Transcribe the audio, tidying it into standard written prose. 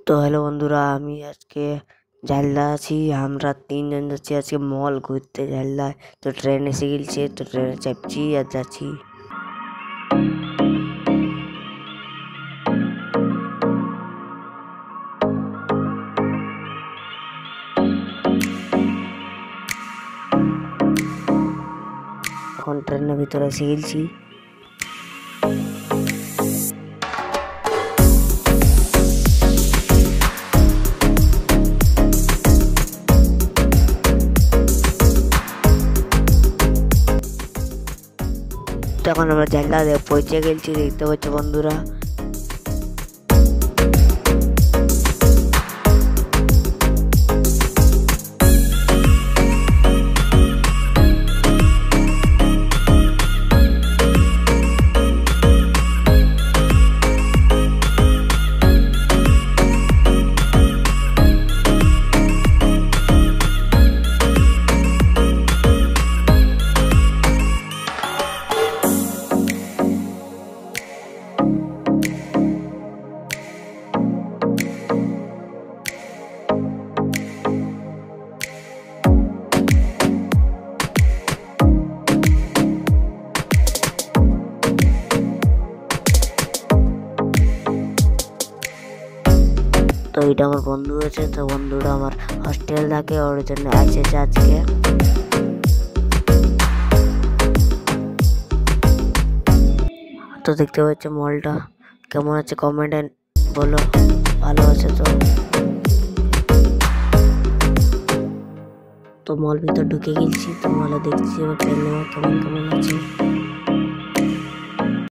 তো হ্যালো বন্ধুরা, আমি আজকে ঝালদা আছি। আমরা তিনজন যাচ্ছি আজকে মল ঘুরতে ঝালদায়। তো ট্রেন এসে গেছে, তো ট্রেনে চাপছি আর যাচ্ছি। এখন ট্রেনের ভিতরে এসে গেছি। তখন আমরা ঝালদা পৌঁছে গেছি, দেখতে পাচ্ছ বন্ধুরা। তো এটা আমার বন্ধু আছে, তো বন্ধুটা আমার হস্টেল থাকে, ওর জন্য এসেছে আজকে। তো দেখতে পাচ্ছ মলটা কেমন আছে, কমেন্টে বলো। ভালো আছে তো মল ভিতর ঢুকে গেছি। তো মলে দেখছি কেমন কেমন আছে।